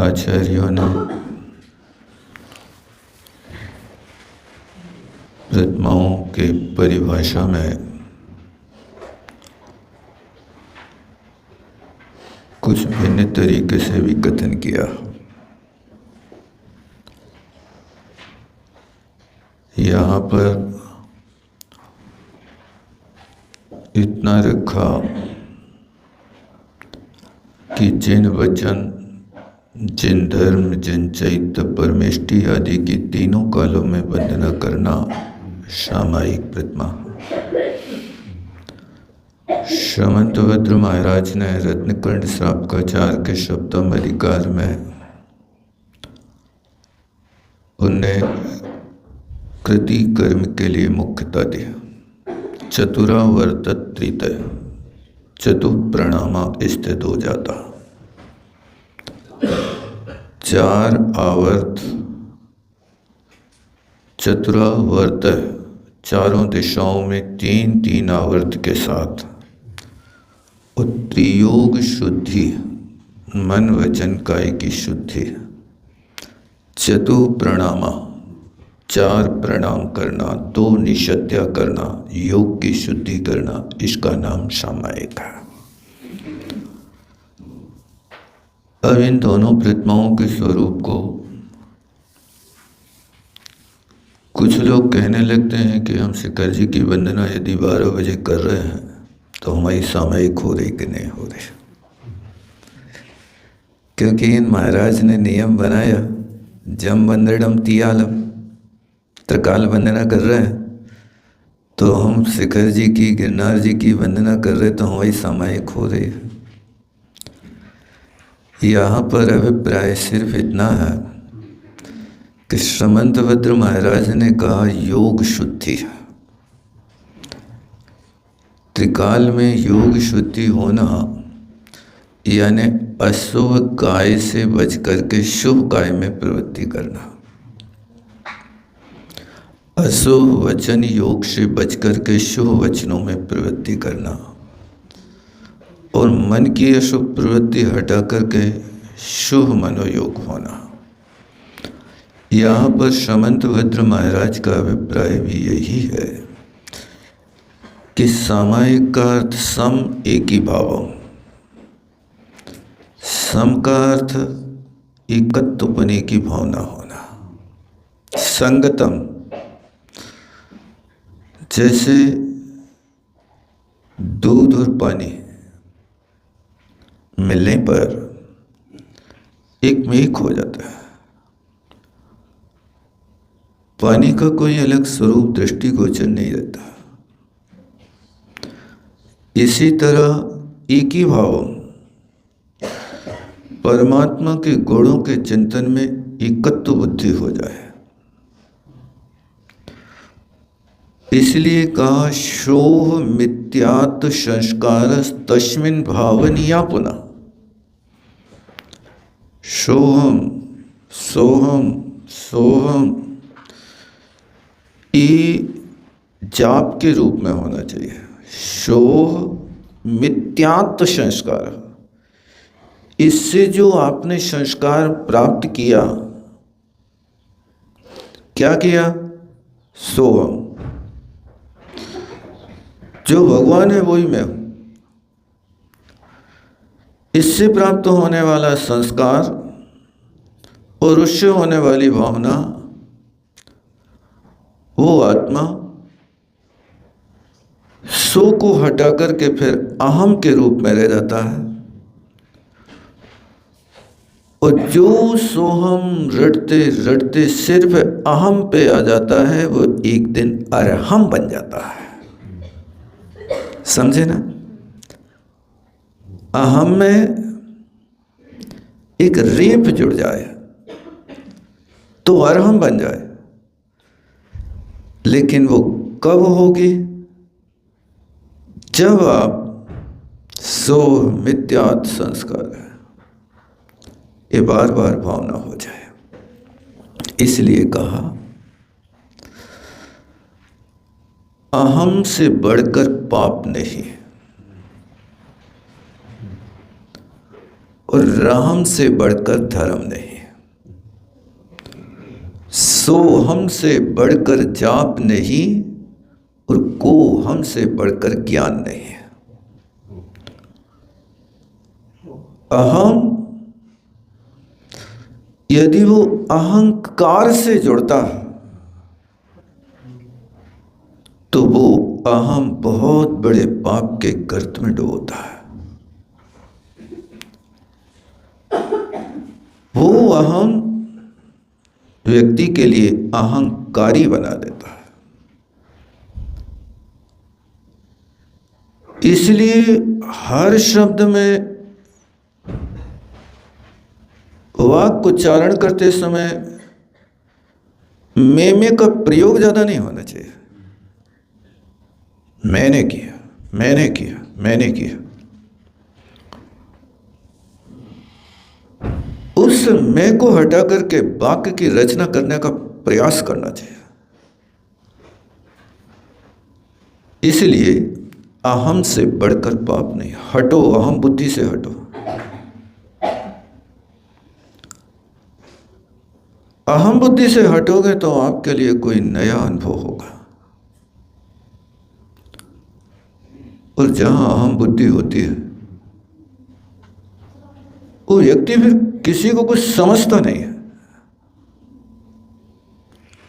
आचार्यों ने प्रतिमाओं के परिभाषा में कुछ भिन्न तरीके से भी कथन किया। यहाँ पर इतना रखा कि जिन वचन, जिन धर्म, जिन चैत्य, परमेष्टि आदि की तीनों कालों में वंदना करना सामायिक प्रतिमा। श्रमंतभद्र महाराज ने रत्नकर्ण श्रापकाचार्य के शब्दों अधिकार में उन्हें कृति कर्म के लिए मुख्यता दी। चतुरा वर्तत त्रितय, चतुः प्रणामा स्थित हो जाता। चार आवर्त चतुरा वर्त, चारों दिशाओं में तीन तीन आवर्त के साथ और त्रियोग शुद्धि, मन वचन काय की शुद्धि। चतुः प्रणामा, चार प्रणाम करना, दो निषद्या करना, योग की शुद्धि करना, इसका नाम सामायिक है। अब इन दोनों प्रतिमाओं के स्वरूप को कुछ लोग कहने लगते हैं कि हम शिखर जी की वंदना यदि 12 बजे कर रहे हैं तो हमारी सामायिक हो रही कि नहीं हो रही, क्योंकि इन महाराज ने नियम बनाया, जम वंदनम तियालम, त्रिकाल वंदना कर रहे हैं तो हम शिखर जी की, गिरनार जी की वंदना कर रहे तो हमारी सामायिक हो रही है। यहाँ पर अभिप्राय सिर्फ इतना है कि श्रमंतभद्र महाराज ने कहा योग शुद्धि। त्रिकाल में योग शुद्धि होना यानी अशुभ काय से बच करके शुभ काय में प्रवृत्ति करना, अशुभ वचन योग से बच करके शुभ वचनों में प्रवृत्ति करना और मन की अशुभ प्रवृत्ति हटा करके शुभ मनोयोग होना। यहाँ पर श्रमंतभद्र महाराज का अभिप्राय भी यही है कि सामायिक का अर्थ सम एकी भावम, सम का अर्थ एकत्वपने की भावना होना, संगतम, जैसे दूध और पानी मिलने पर एक में एक हो जाता है। पानी का कोई अलग स्वरूप दृष्टिगोचर नहीं रहता। इसी तरह एक ही भाव परमात्मा के गुणों के चिंतन में एकत्व बुद्धि हो जाए। इसलिए कहा शोह मिथ्यात् संस्कार तस्मिन् भावनीया पुनः। सोहम सोहम सोहम ये जाप के रूप में होना चाहिए। शोह मिथ्यात् संस्कार, इससे जो आपने संस्कार प्राप्त किया, क्या किया? सोहम, जो भगवान है वही मैं हूं। इससे प्राप्त होने वाला संस्कार और उससे होने वाली भावना, वो आत्मा सो को हटा करके फिर अहम के रूप में रह जाता है। और जो सोहम रटते रटते सिर्फ अहम पे आ जाता है, वो एक दिन अरहम बन जाता है। समझे ना? अहम में एक रेप जुड़ जाए तो अरहम बन जाए, लेकिन वो कब होगी? जब आप सो मिथ्यात् संस्कार है, ये बार बार भावना हो जाए। इसलिए कहा अहम से बढ़कर पाप नहीं। और राम से बढ़कर धर्म नहीं, सो हमसे बढ़कर जाप नहीं, और को हमसे बढ़कर ज्ञान नहीं है। अहम यदि वो अहंकार से जुड़ता है तो वो अहम बहुत बड़े पाप के गर्त में डूबता है। वो अहम व्यक्ति के लिए अहंकारी बना देता है। इसलिए हर शब्द में वाक् उच्चारण करते समय में का प्रयोग ज्यादा नहीं होना चाहिए। मैंने किया, मैंने किया, मैंने किया, उस मैं को हटा करके वाक्य की रचना करने का प्रयास करना चाहिए। इसलिए अहम से बढ़कर पाप नहीं। हटो, अहम बुद्धि से हटो। अहम बुद्धि से हटोगे तो आपके लिए कोई नया अनुभव होगा। और जहां अहम बुद्धि होती है वो व्यक्ति फिर किसी को कुछ समझता नहीं है।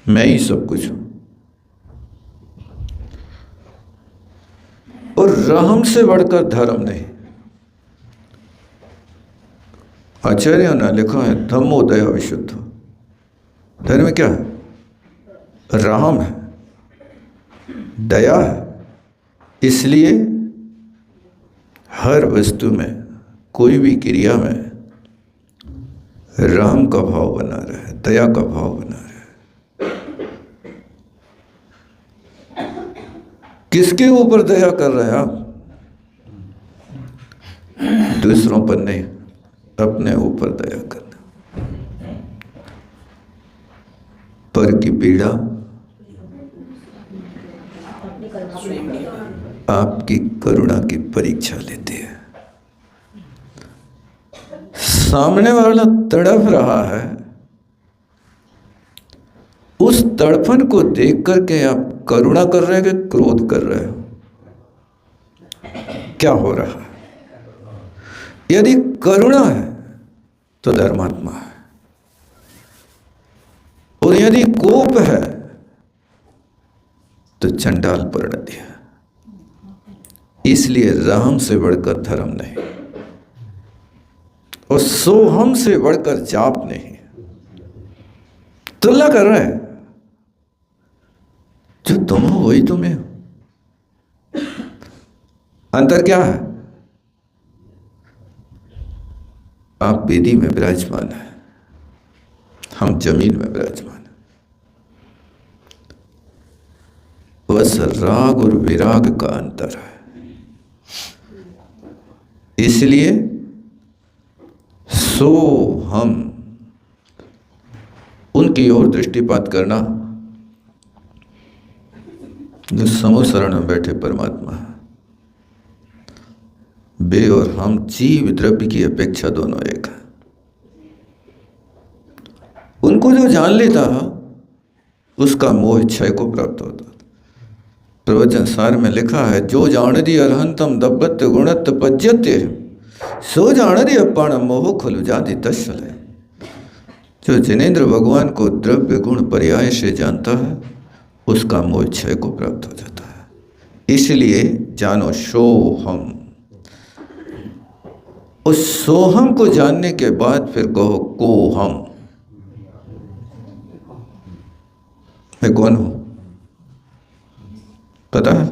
मैं ही सब कुछ हूं। और रहम से बढ़कर धर्म नहीं। आचार्यों ने लिखा है धम्मो दया विशुद्ध। धर्म क्या है? रहम है, दया है। इसलिए हर वस्तु में, कोई भी क्रिया में रहम का भाव बना रहे, दया का भाव बना रहे। किसके ऊपर दया कर रहे हैं आप? दूसरों पर नहीं, अपने ऊपर दया करना। पर की पीड़ा आपकी करुणा की परीक्षा लेती है। सामने वाला तड़प रहा है, उस तड़पन को देख करके आप करुणा कर रहे हैं कि क्रोध कर रहे हो? क्या हो रहा है? यदि करुणा है तो धर्मात्मा है, और यदि कोप है तो चंडाल परिणति है। इसलिए रहम से बढ़कर धर्म नहीं, और सोहम से बढ़कर जाप नहीं। तुलना कर रहे हैं, जो तुम हो वही तुम्हें हो। अंतर क्या है? आप वेदी में विराजमान है, हम जमीन में विराजमान है। बस राग और विराग का अंतर है। इसलिए सो हम उनकी ओर दृष्टिपात करना जो समूह शरण में बैठे परमात्मा है। वे और हम जीव द्रव्य की अपेक्षा दोनों एक है। उनको जो जान लेता उसका मोह इच्छा को प्राप्त होता। प्रवचन सार में लिखा है जो जानदी अरहंतम दब्बत्य गुणत्य पज्यत्य सो जानदी अपाण मोह खुल जाति तस्ल है। जो जिनेंद्र भगवान को द्रव्य गुण पर्याय से जानता है उसका मोह क्षय को प्राप्त हो जाता है। इसलिए जानो सोहम। उस सोहम को जानने के बाद फिर कहो को हम। मैं कौन हूं पता है?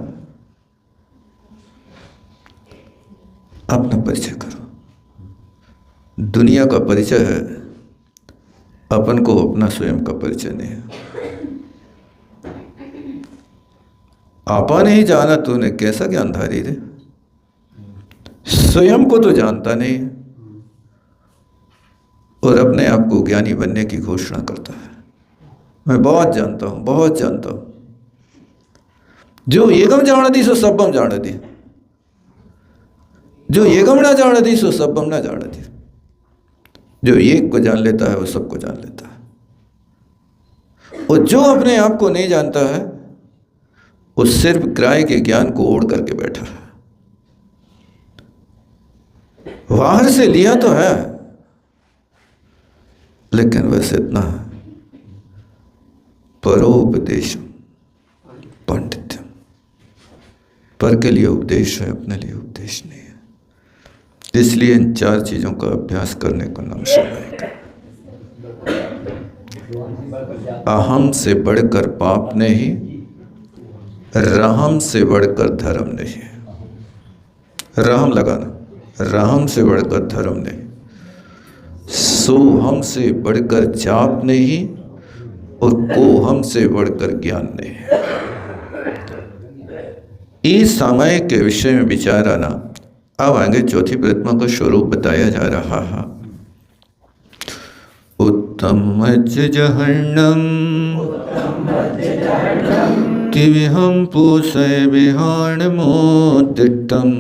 अपना परिचय करो। दुनिया का परिचय है, अपन को अपना स्वयं का परिचय नहीं है। आपा नहीं जाना तूने कैसा ज्ञानधारी रे? स्वयं को तो जानता नहीं और अपने आप को ज्ञानी बनने की घोषणा करता है। मैं बहुत जानता हूं, बहुत जानता हूं। जो एकम जानती सो सबम जानती, जो एकम ना जानती सो सबम ना जानती। जो एक को जान लेता है वो सबको जान लेता है, और जो अपने आप को नहीं जानता है वो सिर्फ ग्राह्य के ज्ञान को ओढ़ करके बैठा है। बाहर से लिया तो है, लेकिन बस इतना है, परोपदेश पांडित्यम। पर के लिए उपदेश है, अपने लिए उपदेश नहीं है। इसलिए इन 4 चीजों का अभ्यास करने का नाम समय है। अहम से बढ़कर पाप नहीं, रहम से बढ़कर धर्म नहीं। रहम लगाना, रहम से बढ़कर धर्म नहीं, सोहम से बढ़कर जाप नहीं, और कोहम से बढ़कर ज्ञान नहीं। इस समय के विषय में विचार आना। अब आगे चौथी प्रतिमा का स्वरूप बताया जा रहा है। उत्तम जहन्नम तिविहम पूषय विहाण मोदितम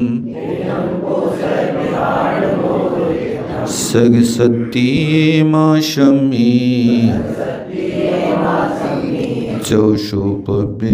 सग सती माशमी चौषुपवेशुकायबम।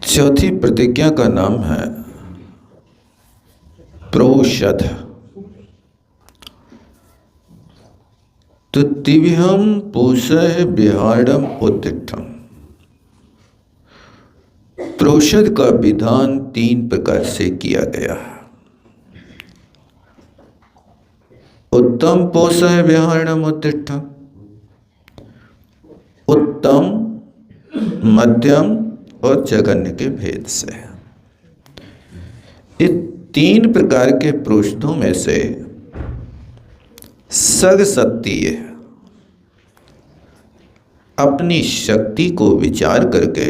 चौथी प्रतिज्ञा का नाम है प्रोषध। तो तिव्यम पोषय विहारम उत्तिष्ठम। प्रोषध का विधान 3 प्रकार से किया गया है। उत्तम पोषय विहारम उत्तिष्ठम, उत्तम, मध्यम और जघन्य के भेद से। इस 3 प्रकार के प्रोषधों में से सग सत्य अपनी शक्ति को विचार करके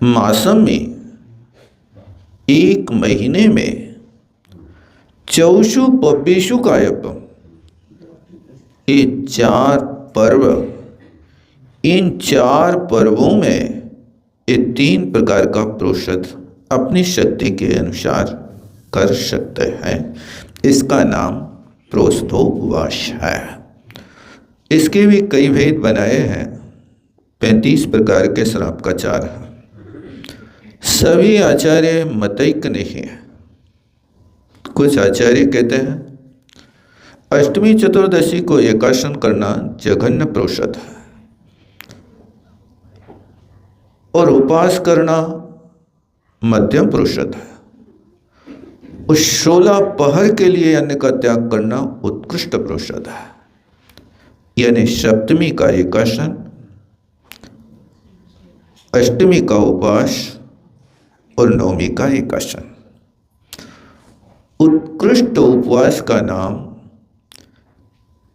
मासम में 1 महीने में चौषु पब्बेशु कायपम, ये 4 पर्व, इन 4 पर्वों में ये 3 प्रकार का प्रोषध अपनी शक्ति के अनुसार कर सकते हैं। इसका नाम प्रोषधोपवास है। इसके भी कई भेद बनाए हैं। 35 प्रकार के श्राप का 4 है। सभी आचार्य मतैक नहीं है। कुछ आचार्य कहते हैं अष्टमी चतुर्दशी को एकासन करना जघन्य प्रोषध है, और उपवास करना मध्यम प्रोषध है, उस 16 पहर के लिए अन्न का त्याग करना उत्कृष्ट प्रोषध है। यानी सप्तमी का एकासन, अष्टमी का उपवास और नवमी का एकासन। उत्कृष्ट उपवास का नाम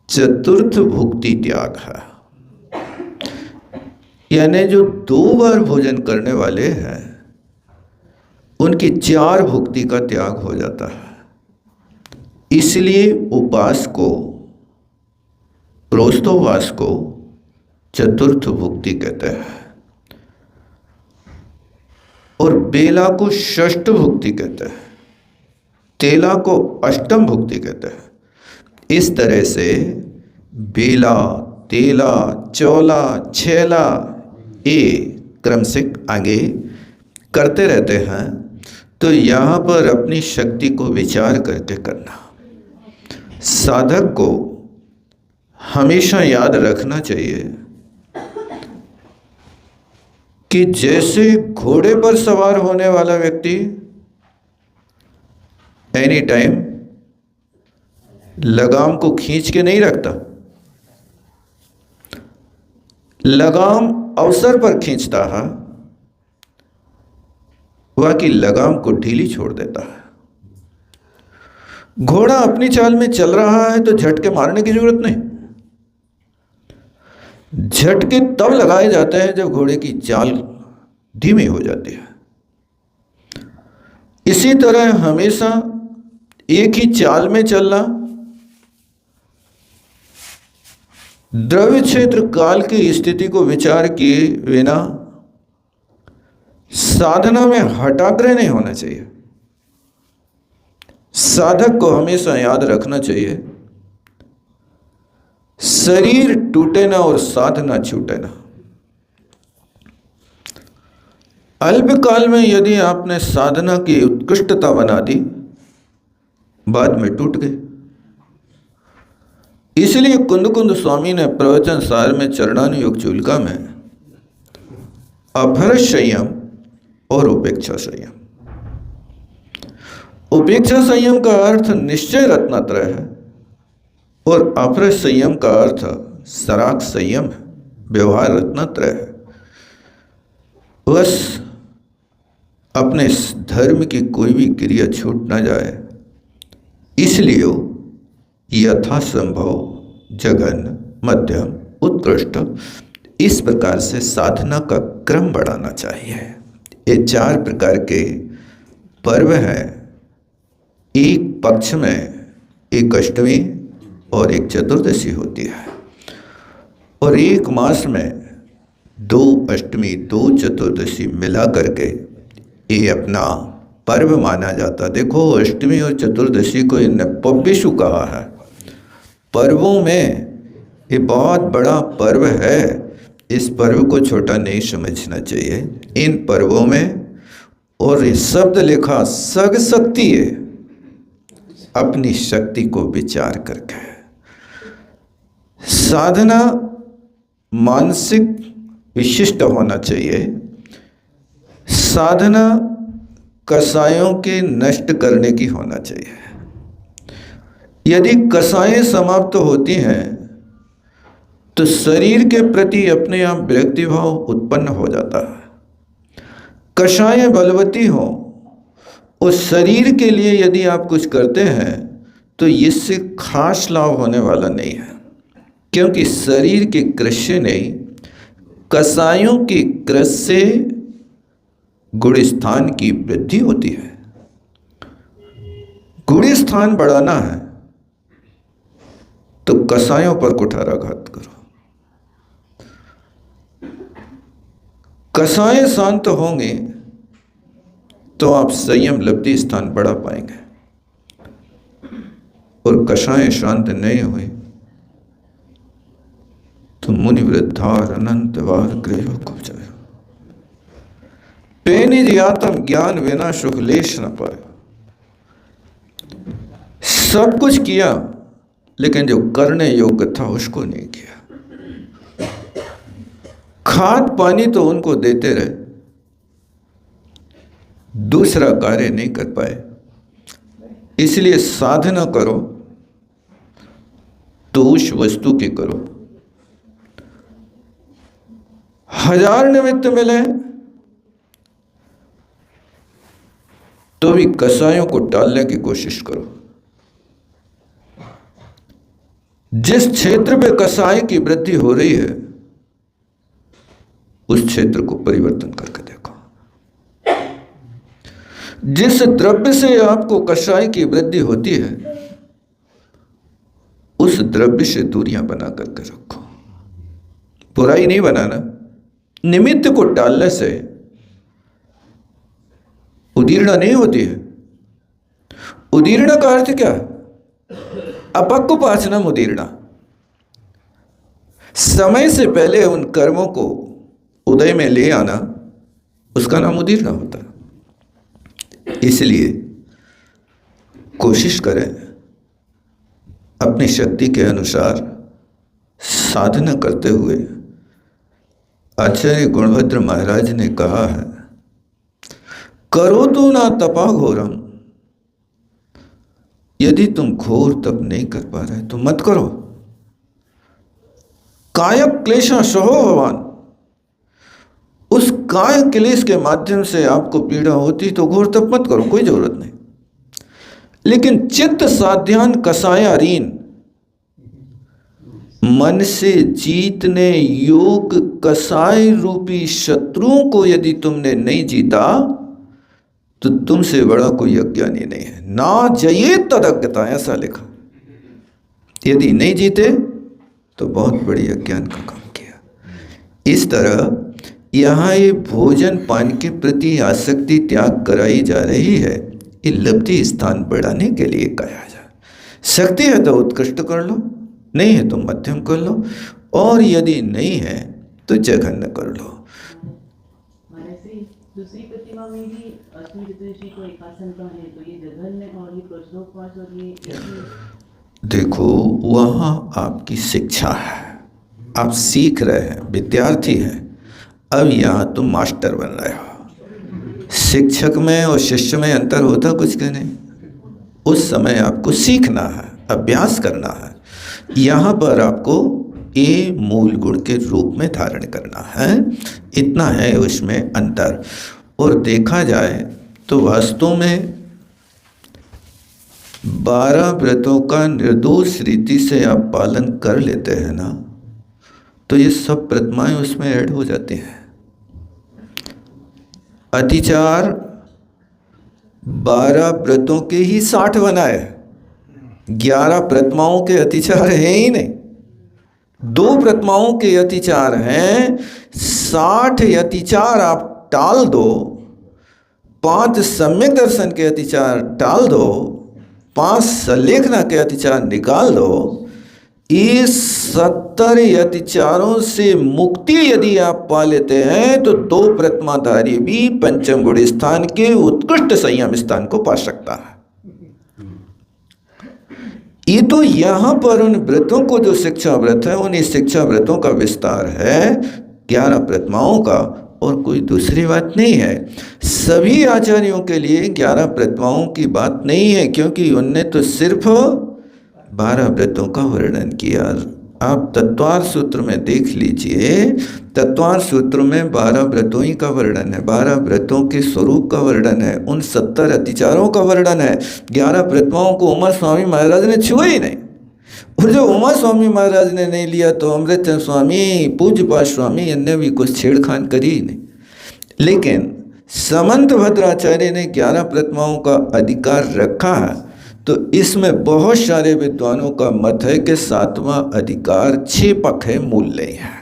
चतुर्थ भुक्ति त्याग है। यानी जो 2 बार भोजन करने वाले हैं उनकी 4 भुक्ति का त्याग हो जाता है। इसलिए उपवास को, प्रोषधोपवास को चतुर्थ भुक्ति कहते हैं, और बेला को षष्ठ भुक्ति कहते हैं, तेला को अष्टम भुक्ति कहते हैं। इस तरह से बेला, तेला, चौला, छेला ये क्रम से आगे करते रहते हैं। तो यहाँ पर अपनी शक्ति को विचार करके करना। साधक को हमेशा याद रखना चाहिए कि जैसे घोड़े पर सवार होने वाला व्यक्ति एनी टाइम लगाम को खींच के नहीं रखता, लगाम अवसर पर खींचता है, वह की लगाम को ढीली छोड़ देता है। घोड़ा अपनी चाल में चल रहा है तो झटके मारने की जरूरत नहीं। झटके तब लगाए जाते हैं जब घोड़े की चाल धीमी हो जाती है। इसी तरह हमेशा एक ही चाल में चलना, द्रव्य क्षेत्र काल की स्थिति को विचार किए बिना साधना में हठाग्रह नहीं होना चाहिए। साधक को हमेशा याद रखना चाहिए, शरीर टूटे ना और साधना छूटे ना। अल्पकाल में यदि आपने साधना की उत्कृष्टता बना दी, बाद में टूट गए। इसलिए कुंद स्वामी ने प्रवचन सार में चरणानुयोग चूलिका में अभ्रश संयम और उपेक्षा संयम, उपेक्षा संयम का अर्थ निश्चय रत्नत्रय है और अभ्रश संयम का अर्थ सराग संयम है, व्यवहार रत्नत्रय है। बस अपने धर्म की कोई भी क्रिया छूट ना जाए, इसलिए यथासंभव जघन, मध्यम, उत्कृष्ट, इस प्रकार से साधना का क्रम बढ़ाना चाहिए। ये 4 प्रकार के पर्व हैं। एक पक्ष में एक अष्टमी और एक चतुर्दशी होती है, और एक मास में 2 अष्टमी 2 चतुर्दशी मिला करके ये अपना पर्व माना जाता। देखो, अष्टमी और चतुर्दशी को इन्हें पब्बिशु कहा है। पर्वों में ये बहुत बड़ा पर्व है, इस पर्व को छोटा नहीं समझना चाहिए। इन पर्वों में, और ये शब्द लिखा सग शक्ति है, अपनी शक्ति को विचार करके साधना मानसिक विशिष्ट होना चाहिए। साधना कसायों के नष्ट करने की होना चाहिए। यदि कसाएं समाप्त होती हैं तो शरीर के प्रति अपने आप विरक्ति भाव उत्पन्न हो जाता है। कषायें बलवती हो, उस शरीर के लिए यदि आप कुछ करते हैं तो इससे खास लाभ होने वाला नहीं है, क्योंकि शरीर के कृष्य नहीं, कसायों की कृष से गुण स्थान की वृद्धि होती है। गुण स्थान बढ़ाना है तो कसायों पर कुठाराघात करो। कसाएं शांत होंगे तो आप संयम लब्धि स्थान बढ़ा पाएंगे, और कषाएं शांत नहीं हुई तो मुनि वृद्धार अनंत बार गृह को जाए। पेनिर्यातम ज्ञान बिना सुख लेश न पाए। सब कुछ किया लेकिन जो करने योग्य था उसको नहीं किया। खाद पानी तो उनको देते रहे, दूसरा कार्य नहीं कर पाए। इसलिए साधना करो तो उस वस्तु की करो। 1000 निमित्त मिले तो भी कसायों को टालने की कोशिश करो। जिस क्षेत्र पे कसाई की वृद्धि हो रही है उस क्षेत्र को परिवर्तन करके देखो। जिस द्रव्य से आपको कसाई की वृद्धि होती है उस द्रव्य से दूरियां बना करके रखो। बुराई नहीं बनाना। निमित्त को टालने से उदीर्णा नहीं होती है। उदीर्णा का अर्थ क्या? अपक्वपाचनम उदीर्णा। समय से पहले उन कर्मों को उदय में ले आना, उसका नाम उदीर्णा होता है। इसलिए कोशिश करें अपनी शक्ति के अनुसार साधना करते हुए। आचार्य गुणभद्र महाराज ने कहा है, करो तो ना तपा घोरम। यदि तुम घोर तप नहीं कर पा रहे तो मत करो। काय क्लेशा सहो भगवान। उस काय क्लेश के माध्यम से आपको पीड़ा होती तो घोर तप मत करो, कोई जरूरत नहीं। लेकिन चित्त साध्यान कसायारीन, मन से जीतने योग कसाय रूपी शत्रुओं को यदि तुमने नहीं जीता तो तुमसे बड़ा कोई अज्ञानी नहीं है। ना जये तदज्ञता, ऐसा लिखा। यदि नहीं जीते तो बहुत बड़ी अज्ञान का काम किया। इस तरह यहाँ ये भोजन पान के प्रति आसक्ति त्याग कराई जा रही है। ये लब्धि स्थान बढ़ाने के लिए कहा जा। शक्ति है तो उत्कृष्ट कर लो, नहीं है तो मध्यम कर लो, और यदि नहीं है तो जघन्य कर लो। दूसरी प्रतिमा में भी अश्विनी चतुर्दशी को एकासन का है, तो ये जघन्य और ये प्रोत्साहन और ये देखो, वहाँ आपकी शिक्षा है, आप सीख रहे हैं, विद्यार्थी हैं। अब यहाँ तुम मास्टर बन रहे हो। शिक्षक में और शिष्य में अंतर होता कुछ के नहीं। उस समय आपको सीखना है, अभ्यास करना है। यहाँ पर आपको ये मूल गुण के रूप में धारण करना है। इतना है उसमें अंतर। और देखा जाए तो वास्तव में 12 व्रतों का निर्दोष रीति से आप पालन कर लेते हैं ना, तो ये सब प्रतिमाएं उसमें ऐड हो जाती हैं। अतिचार 12 व्रतों के ही 60 बनाए, 11 प्रतिमाओं के अतिचार है ही नहीं। 2 प्रतिमाओं के अतिचार हैं, 60 अतिचार आप टाल दो। 5 सम्यक दर्शन के अतिचार टाल दो, 5 सलेखना के अतिचार निकाल दो। इस 70 अतिचारों से मुक्ति यदि आप पा लेते हैं तो 2 प्रतिमाधारी भी पंचम गुण स्थान के उत्कृष्ट संयम स्थान को पा सकता है। ये तो यहाँ पर उन व्रतों को, जो शिक्षा व्रत है, उन शिक्षा व्रतों का विस्तार है 11 प्रतिमाओं का, और कोई दूसरी बात नहीं है। सभी आचार्यों के लिए 11 प्रतिमाओं की बात नहीं है, क्योंकि उनने तो सिर्फ 12 व्रतों का वर्णन किया। आप तत्वार सूत्र में देख लीजिए, तत्वार सूत्र में 12 व्रतों ही का वर्णन है, 12 व्रतों के स्वरूप का वर्णन है, उन 70 अतिचारों का वर्णन है। 11 प्रतिमाओं को उमा स्वामी महाराज ने छुआ ही नहीं, और जो उमा स्वामी महाराज ने नहीं लिया तो अमृतचंद स्वामी, पूज्यपाद स्वामी, इनने भी कुछ छेड़खान करी ही नहीं। लेकिन समंत भद्राचार्य ने 11 प्रतिमाओं का अधिकार रखा है, तो इसमें बहुत सारे विद्वानों का मत है कि 7वां अधिकार छेपक है, मूल्य है।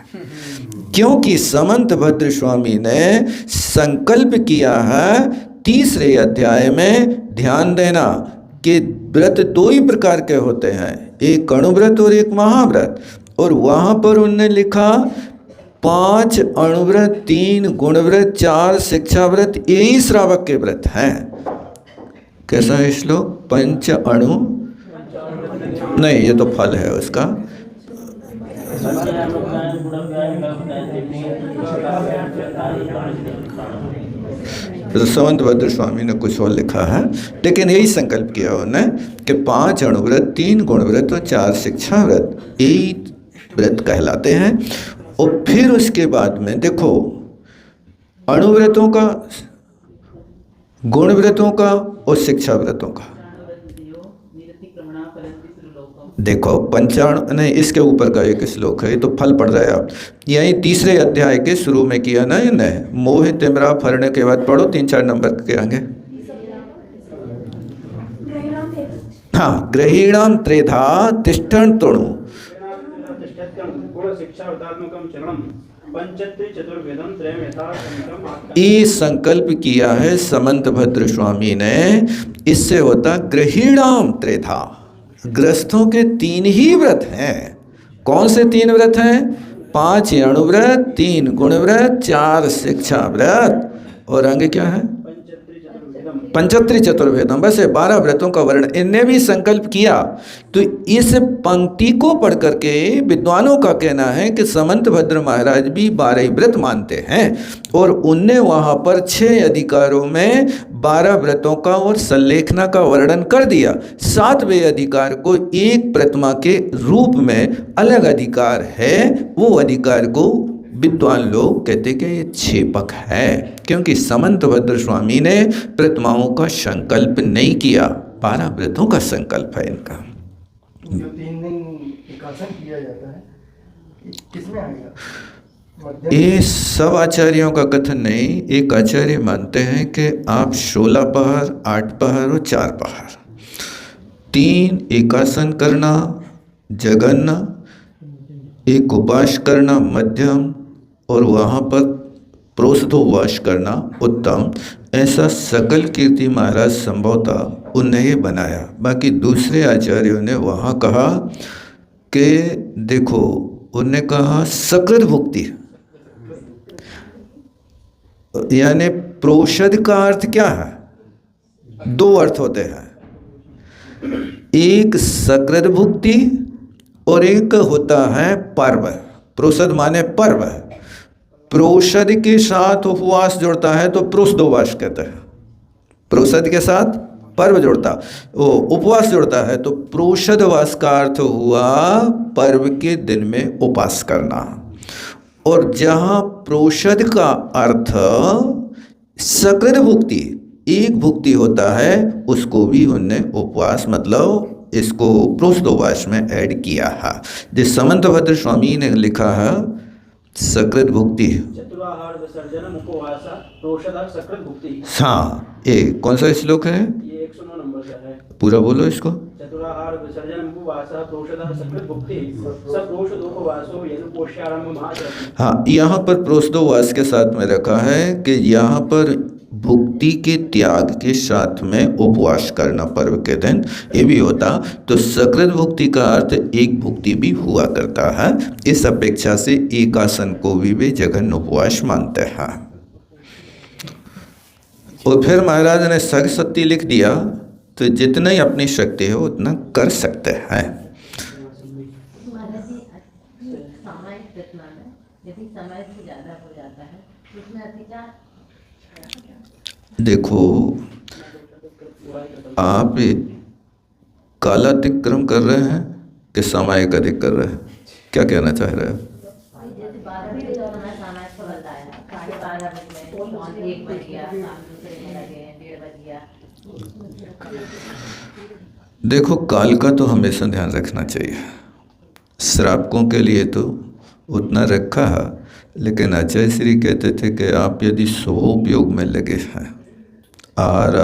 क्योंकि समंत भद्र स्वामी ने संकल्प किया है 3रे अध्याय में, ध्यान देना कि व्रत 2 ही प्रकार के होते हैं, एक अणुव्रत और एक महाव्रत। और वहाँ पर उन्होंने लिखा 5 अणुव्रत, 3 गुणव्रत, 4 शिक्षाव्रत, यही श्रावक के व्रत हैं। कैसा है श्लोक? 5 अणु नहीं, ये तो फल है उसका। तो समंत भद्र स्वामी ने कुछ और लिखा है, लेकिन यही संकल्प किया उन्होंने कि 5 अणुव्रत, 3 गुणव्रत और 4 शिक्षा व्रत, यही व्रत कहलाते हैं। और फिर उसके बाद में देखो, अणुव्रतों का, गुणव्रतों का और शिक्षा व्रतों का देखो, 5 नहीं, इसके ऊपर का एक श्लोक है, ये तो फल पढ़ रहे हैं आप। यही 3रे अध्याय के शुरू में किया ना इन्हें, मोह तिमरा फरने के बाद पढ़ो, 3-4 नंबर के आगे। हाँ, ग्रहीणाम त्रेधा तिष्ठन् तणु, ये संकल्प किया है समंत भद्र स्वामी ने। इससे होता ग्रहीणाम त्रेधा, ग्रस्थों के 3 ही व्रत हैं। कौन से 3 व्रत हैं? 5 अणुव्रत, 3 गुणव्रत, 4 शिक्षा व्रत, और आगे क्या है? पंचत्री चतुर्वेदम। बस 12 व्रतों का वर्णन इनने भी संकल्प किया। तो इस पंक्ति को पढ़ करके विद्वानों का कहना है कि समंत भद्र महाराज भी 12 व्रत मानते हैं, और उनने वहाँ पर 6 अधिकारों में 12 व्रतों का और सल्लेखना का वर्णन कर दिया। 7वें अधिकार को एक प्रतिमा के रूप में अलग अधिकार है, वो अधिकार को विद्वान लोग कहते कि ये छेपक है, क्योंकि समंत भद्र स्वामी ने प्रतिमाओं का संकल्प नहीं किया, 12 व्रतों का संकल्प है इनका। जो 3 दिन एकासन किया जाता है, किसमें आएगा? ये सब आचार्यों का कथन नहीं। एक आचार्य मानते हैं कि आप 16 पहर, 8 पहर और 4 पहर, 3 एकासन करना जगन्ना, एक उपवास करना मध्यम, और वहाँ पर प्रोषधोपवास करना उत्तम। ऐसा सकल कीर्ति महाराज संभवतः उन्हें बनाया। बाकी दूसरे आचार्यों ने वहाँ कहा कि देखो, उन्होंने कहा सकृत भुक्ति, यानी प्रोषद का अर्थ क्या है? 2 अर्थ होते हैं, एक सकृत भुक्ति और एक होता है पर्व। प्रोषद माने पर्व। प्रोषद के साथ उपवास जुड़ता है तो प्रोषदोपवास कहते हैं। प्रोषद के साथ पर्व जुड़ता, वो उपवास जुड़ता है तो प्रोषदवास का अर्थ हुआ पर्व के दिन में उपवास करना। और जहाँ प्रोषद का अर्थ सकृत भुक्ति, एक भुक्ति होता है, उसको भी उनने उपवास मतलब इसको प्रोषदोपवास में ऐड किया है। जिस समंतभद्र स्वामी ने लिखा है सकृत भुक्ति, चतुराहार विसर्जन उपवास प्रोषद सकृत भुक्ति। हाँ, ये कौन सा श्लोक है? ये 109 नंबर का है। पूरा बोलो इसको। चतुराहार विसर्जन उपवास प्रोषद सकृत भुक्ति सब प्रोषदोपवासो यदि पोष्यारंभ महाचरति। हाँ, यहाँ पर प्रोषदोपवास के साथ में रखा है कि यहाँ पर भुक्ति के त्याग के साथ में उपवास करना पर्व के दिन, ये भी होता तो सकृत भुक्ति का अर्थ एक भुक्ति भी हुआ करता है। इस अपेक्षा से एकासन को भी वे जघन्य उपवास मानते हैं। और फिर महाराज ने सरस्वती लिख दिया, तो जितना ही अपनी शक्ति हो उतना कर सकते हैं। महाराज जी, सामायिक घटना में यदि समय से ज़्यादा हो जाता है तो उसमें अतिचार। देखो, आप कालातिक्रम कर रहे हैं कि सामायिक अधिक कर रहे हैं? क्या कहना चाह रहे हैं? जैसे 12 बजे जो हमें सामायिक को बताया, 12:30 बजे में 1 बज गया, शाम दूसरे में लगे 1:30 बज गया। देखो, काल का तो हमेशा ध्यान रखना चाहिए। श्रावकों के लिए तो उतना रखा है, लेकिन आचार्य श्री कहते थे कि आप यदि स्वोपयोग में लगे हैं, आहार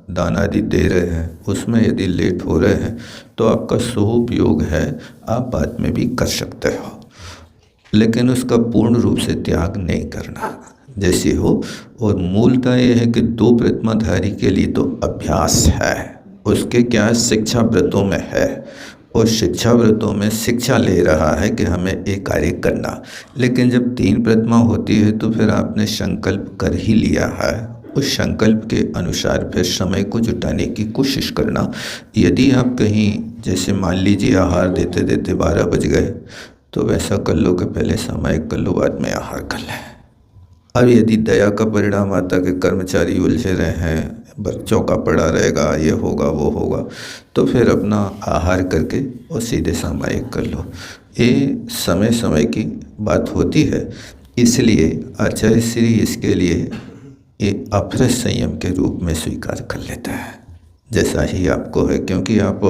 दान आदि दे रहे हैं, उसमें यदि लेट हो रहे हैं तो आपका स्वोपयोग है, आप बाद में भी कर सकते हो, लेकिन उसका पूर्ण रूप से त्याग नहीं करना जैसे हो। और मूलतः ये है कि 2 प्रतिमाधारी के लिए तो अभ्यास है, उसके क्या शिक्षा व्रतों में है, और शिक्षा व्रतों में शिक्षा ले रहा है कि हमें एक कार्य करना। लेकिन जब 3 प्रतिमा होती है तो फिर आपने संकल्प कर ही लिया है, उस संकल्प के अनुसार फिर समय को जुटाने की कोशिश करना। यदि आप कहीं जैसे मान लीजिए आहार देते देते 12 बज गए, तो वैसा कर लो कि पहले सामायिक कर लो, बाद में आहार कर लें। अब यदि दया का परिणाम आता कि कर्मचारी उलझे रहे हैं, बच्चों का पड़ा रहेगा, ये होगा वो होगा, तो फिर अपना आहार करके और सीधे सामायिक कर लो। ये समय समय की बात होती है, इसलिए आचार्य श्री इसके लिए ये अपरस संयम के रूप में स्वीकार कर लेता है, जैसा ही आपको है, क्योंकि आप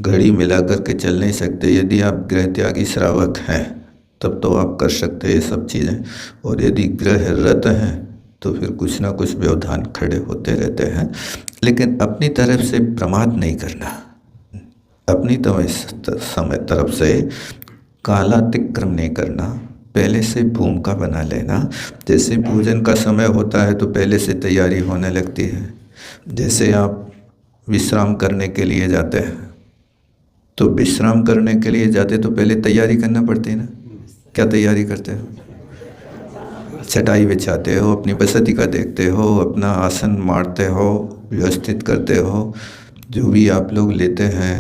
घड़ी मिला करके चल नहीं सकते। यदि आप गृह त्यागी श्रावक हैं तब तो आप कर सकते हैं ये सब चीज़ें, और यदि गृह रत हैं तो फिर कुछ ना कुछ व्यवधान खड़े होते रहते हैं। लेकिन अपनी तरफ से प्रमाद नहीं करना, अपनी तरफ से कालातिक्रम नहीं करना, पहले से भूमिका बना लेना। जैसे भोजन का समय होता है तो पहले से तैयारी होने लगती है। जैसे आप विश्राम करने के लिए जाते हैं तो विश्राम करने के लिए जाते तो पहले तैयारी करना पड़ती है ना। क्या तैयारी करते हो? चटाई बिछाते हो, अपनी बसती का देखते हो, अपना आसन मारते हो, व्यवस्थित करते हो, जो भी आप लोग लेते हैं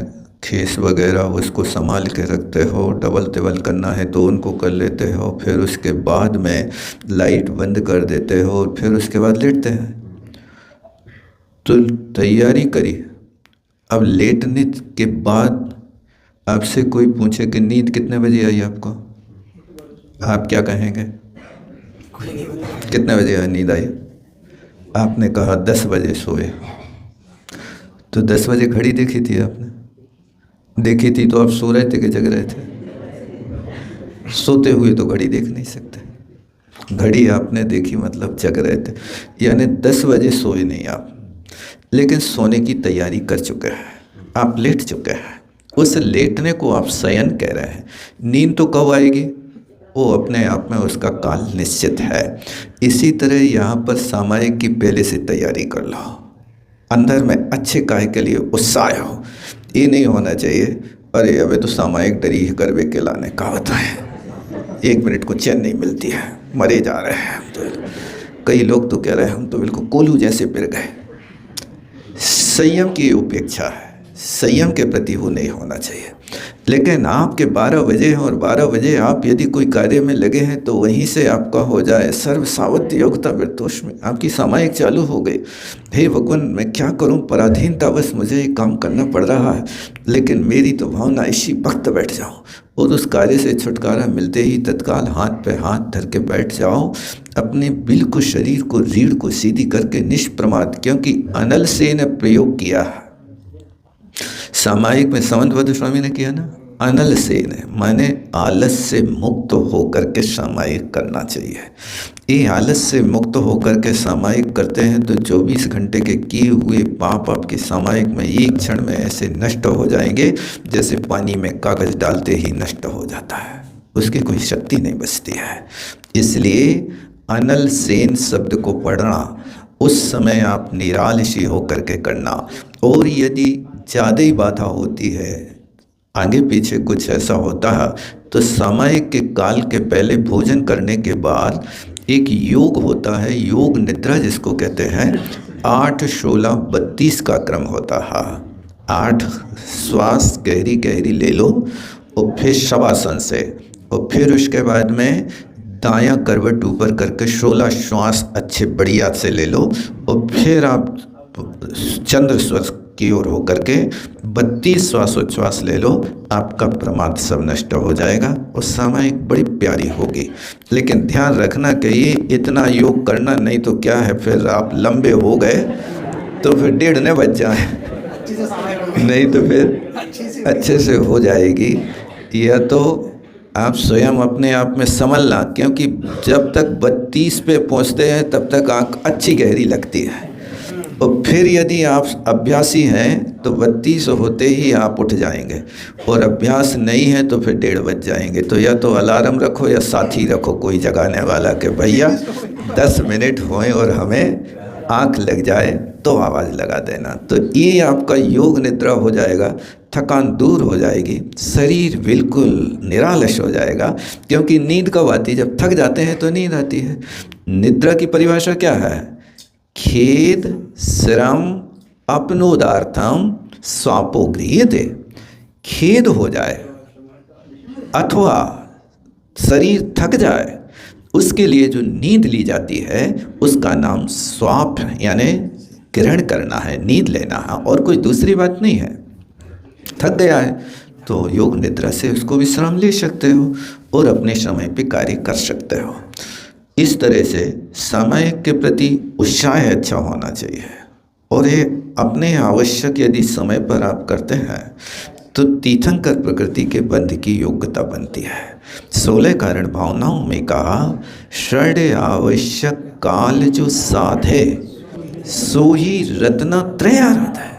खेस वगैरह उसको संभाल के रखते हो, डबल टेबल करना है तो उनको कर लेते हो, फिर उसके बाद में लाइट बंद कर देते हो और फिर उसके बाद लेटते हैं। तो तैयारी करी। अब लेटने के बाद आपसे कोई पूछे कि नींद कितने बजे आई आपको, आप क्या कहेंगे? कितने बजे नींद आई? आपने कहा 10 बजे सोए। तो 10 बजे घड़ी देखी थी आपने? देखी थी तो आप सो रहे थे कि जग रहे थे? सोते हुए तो घड़ी देख नहीं सकते। घड़ी आपने देखी मतलब जग रहे थे, यानी 10 बजे सोए नहीं आप, लेकिन सोने की तैयारी कर चुके हैं, आप लेट चुके हैं। उस लेटने को आप शयन कह रहे हैं। नींद तो कब आएगी, वो अपने आप में उसका काल निश्चित है। इसी तरह यहाँ पर सामायिक की पहले से तैयारी कर लो, अंदर में अच्छे कार्य के लिए उत्साह हो। ये नहीं होना चाहिए अरे अबे तो सामायिक डरी है करवे के लाने का होता है, 1 मिनट को चैन नहीं मिलती है, मरे जा रहे हैं हम तो। कई लोग तो कह रहे हैं हम तो बिल्कुल कोल्हू जैसे पिर गए। संयम की उपेक्षा है, संयम के प्रति वो नहीं होना चाहिए। लेकिन आपके 12 बजे हैं और 12 बजे आप यदि कोई कार्य में लगे हैं तो वहीं से आपका हो जाए सर्व सावत्य योग्यता विरतोष में आपकी सामायिक चालू हो गई। हे भगवान मैं क्या करूं, पराधीनता बस मुझे ये काम करना पड़ रहा है, लेकिन मेरी तो भावना इसी वक्त बैठ जाऊं और उस कार्य से छुटकारा मिलते ही तत्काल हाथ पे हाथ धर के बैठ जाओ। अपने बिल्कुल शरीर को रीढ़ को सीधी करके निष्प्रमाद, क्योंकि अनल से ने प्रयोग किया है सामायिक में, सामंतभद्र स्वामी ने किया ना, अनल सेन है, माने आलस से मुक्त होकर के सामायिक करना चाहिए। ये आलस से मुक्त होकर के सामायिक करते हैं तो 24 घंटे के किए हुए पाप आपके सामायिक में एक क्षण में ऐसे नष्ट हो जाएंगे जैसे पानी में कागज डालते ही नष्ट हो जाता है, उसकी कोई शक्ति नहीं बचती है। इसलिए अनल सेन शब्द को पढ़ना उस समय आप निरालसी होकर के करना। और यदि ज़्यादा ही बाधा होती है, आगे पीछे कुछ ऐसा होता है, तो सामायिक के काल के पहले भोजन करने के बाद एक योग होता है, योग निद्रा जिसको कहते हैं, 8, 16, 32 का क्रम होता है। 8 श्वास गहरी गहरी ले लो और फिर शवासन से, और फिर उसके बाद में दायां करवट ऊपर करके 16 श्वास अच्छे बढ़िया से ले लो, और फिर आप चंद्र स्वर की ओर होकर के 32 श्वासोच्छ्वास ले लो, आपका प्रमाद सब नष्ट हो जाएगा और सामायिक बड़ी प्यारी होगी। लेकिन ध्यान रखना कि ये इतना योग करना नहीं तो क्या है, फिर आप लंबे हो गए तो फिर 1:30 न बज जाए, नहीं तो फिर अच्छे से हो जाएगी। या तो आप स्वयं अपने आप में समझना, क्योंकि जब तक 32 पे पहुंचते हैं तब तक आँख अच्छी गहरी लगती है, और फिर यदि आप अभ्यासी हैं तो 32 होते ही आप उठ जाएंगे, और अभ्यास नहीं है तो फिर 1:30 बज जाएंगे। तो या तो अलार्म रखो या साथी रखो कोई जगाने वाला कि भैया 10 मिनट होए और हमें आँख लग जाए तो आवाज़ लगा देना। तो ये आपका योग निद्रा हो जाएगा, थकान दूर हो जाएगी, शरीर बिल्कुल निरालस हो जाएगा। क्योंकि नींद कब आती है, जब थक जाते हैं तो नींद आती है। निद्रा की परिभाषा क्या है, खेद श्रम अपनोदार्थम स्वापो गृह्यते। खेद हो जाए अथवा शरीर थक जाए, उसके लिए जो नींद ली जाती है उसका नाम स्वाप यानी ग्रहण करना है, नींद लेना है, और कोई दूसरी बात नहीं है। थक गया है तो योग निद्रा से उसको विश्राम ले सकते हो और अपने समय पे कार्य कर सकते हो। इस तरह से सामायिक के प्रति उत्साह अच्छा होना चाहिए, और ये अपने आवश्यक यदि समय पर आप करते हैं तो तीर्थंकर प्रकृति के बंध की योग्यता बनती है। 16 कारण भावनाओं में कहा, षड आवश्यक काल जो साधे सो ही रत्ना त्रय आराध है।